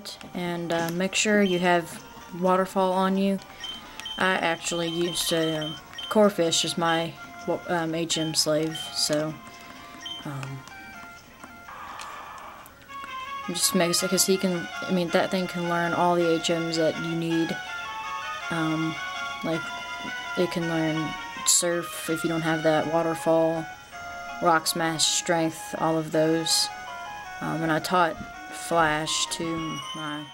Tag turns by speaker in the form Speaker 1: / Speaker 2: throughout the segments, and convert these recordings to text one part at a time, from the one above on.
Speaker 1: that, and make sure you have waterfall on you. I actually used Corefish as my HM slave, so just makes it, because he can, I mean, that thing can learn all the HMs that you need. Like, it can learn Surf if you don't have that, Waterfall, Rock Smash, Strength, all of those. And I taught Flash to my...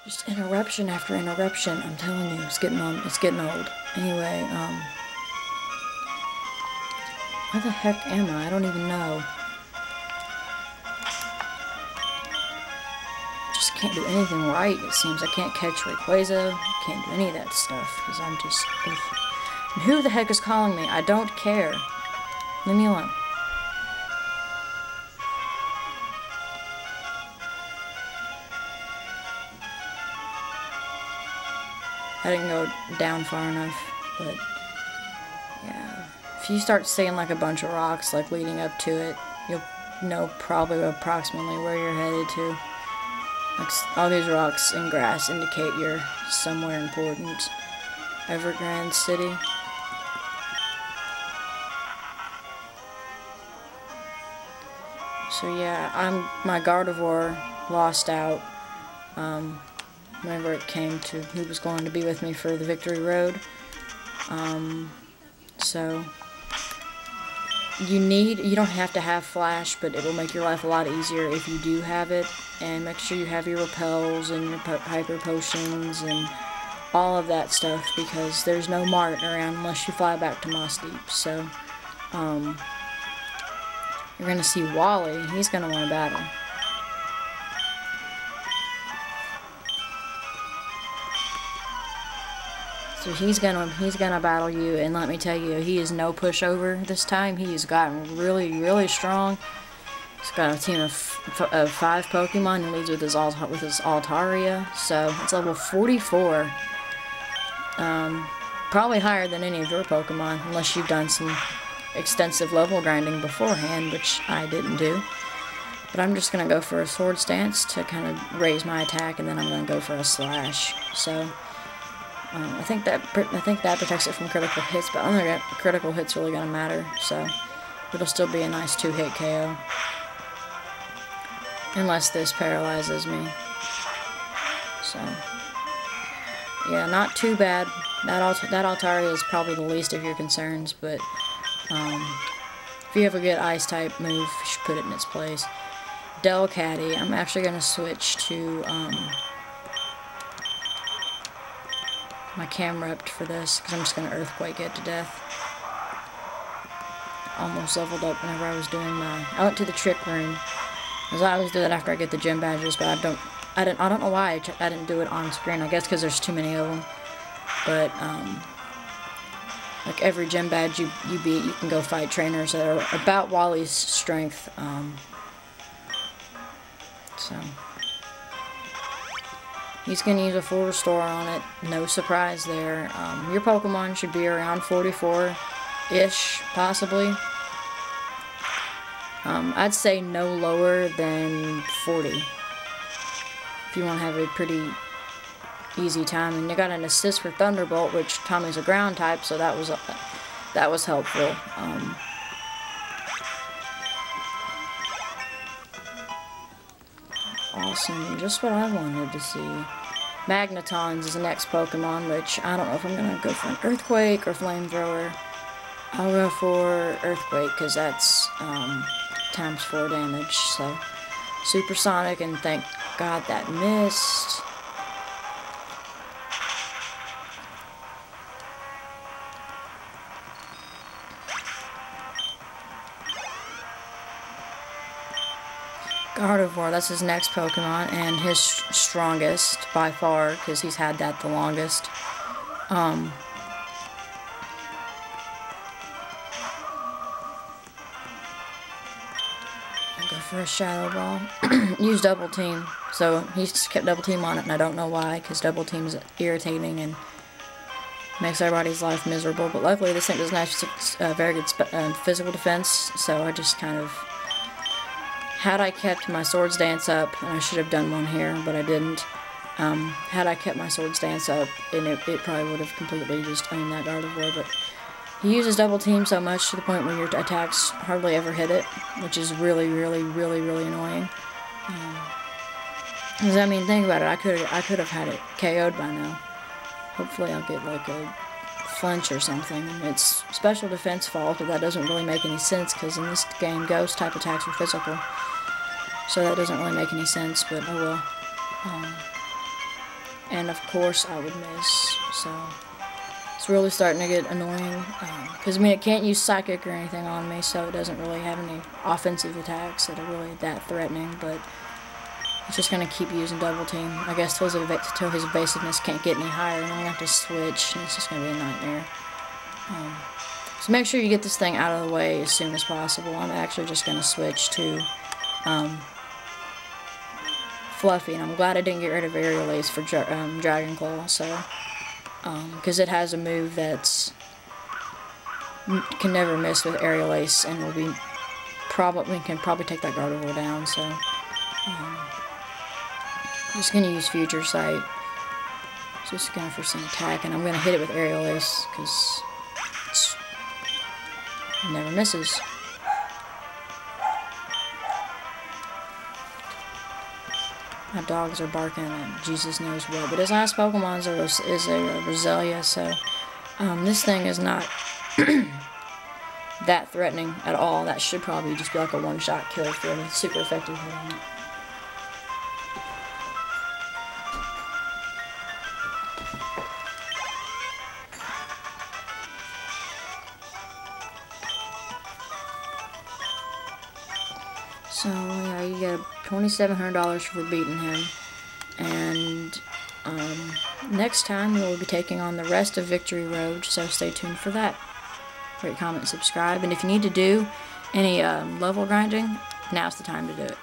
Speaker 1: Just interruption after interruption, I'm telling you, it's getting old. Anyway, where the heck am I? I don't even know. Just can't do anything right, it seems. I can't catch Rayquaza, can't do any of that stuff, because I'm just... And who the heck is calling me? I don't care. Leave me alone. I didn't go down far enough, but yeah. If you start seeing like a bunch of rocks like leading up to it, you'll know probably approximately where you're headed to. Like, all these rocks and grass indicate you're somewhere important. Evergrande City. So yeah, my Gardevoir lost out whenever it came to who was going to be with me for the Victory Road. So you don't have to have Flash, but it will make your life a lot easier if you do have it. And make sure you have your repels and your hyper potions and all of that stuff, because there's no Mart around unless you fly back to Moss Deep. So you're gonna see Wally. He's gonna win a battle. So he's gonna battle you, and let me tell you, he is no pushover this time. He's gotten really strong. He's got a team of 5 Pokemon. He leads with his Altaria, so it's level 44. Probably higher than any of your Pokemon, unless you've done some extensive level grinding beforehand, which I didn't do. But I'm just gonna go for a Sword Stance to kind of raise my attack, and then I'm gonna go for a Slash. So I think that protects it from critical hits, but I don't think critical hits really gonna matter. So it'll still be a nice 2-hit KO, unless this paralyzes me. So yeah, not too bad. That Altaria is probably the least of your concerns, but if you have a good Ice type move, you should put it in its place. Delcatty, I'm actually going to switch to my Camrupt for this, because I'm just going to Earthquake it to death. Almost leveled up whenever I was doing I went to the Trick Room, because I always do that after I get the gym badges, but I don't know why I didn't do it on screen. I guess because there's too many of them. But like every gym badge you beat, you can go fight trainers that are about Wally's strength. So he's gonna use a full restore on it. No surprise there. Your Pokemon should be around 44-ish, possibly. I'd say no lower than 40 if you want to have a pretty easy time. And you got an assist for Thunderbolt, which Tommy's a ground type, so that was helpful. Awesome, just what I wanted to see. Magnetons is the next Pokemon, which I don't know if I'm gonna go for an Earthquake or Flamethrower. I'll go for Earthquake, because that's times 4 damage. So Supersonic, and thank God that missed. Gardevoir, that's his next Pokemon, and his strongest by far, because he's had that the longest. I'll go for a Shadow Ball. Use Double Team, so he's kept Double Team on it, and I don't know why, because Double Team is irritating and makes everybody's life miserable. But luckily, this thing doesn't have very good physical defense, so I just kind of Had I kept my Swords Dance up, and I should have done one here, but I didn't. Had I kept my Swords Dance up, and it probably would have completely just owned that Gardevoir, but he uses double team so much to the point where your attacks hardly ever hit it, which is really, really, really, really annoying. Because I mean, think about it, I could have had it KO'd by now. Hopefully I'll get like a flinch or something. It's special defense fault, but that doesn't really make any sense because in this game ghost type attacks are physical, so that doesn't really make any sense, but oh well. And of course I would miss, so it's really starting to get annoying because I mean it can't use psychic or anything on me, so it doesn't really have any offensive attacks that are really that threatening, but it's just going to keep using double team, I guess, till his evasiveness can't get any higher, and I'm going to have to switch, and it's just going to be a nightmare. So make sure you get this thing out of the way as soon as possible. I'm actually just going to switch to Fluffy, and I'm glad I didn't get rid of Aerial Ace for Dragon Claw, so, because it has a move that's can never miss with Aerial Ace, and will be can probably take that Gardevoir down, so, I'm just going to use Future Sight. Just going for some attack, and I'm going to hit it with Aerial Ace, because it never misses. My dogs are barking at Jesus knows what, but his last Pokemon is a Roselia, so this thing is not that threatening at all. That should probably just be like a one-shot kill for a super effective hit on it. So, yeah, you get $2,700 for beating him, and next time we will be taking on the rest of Victory Road, so stay tuned for that. Rate, comment, subscribe, and if you need to do any level grinding, now's the time to do it.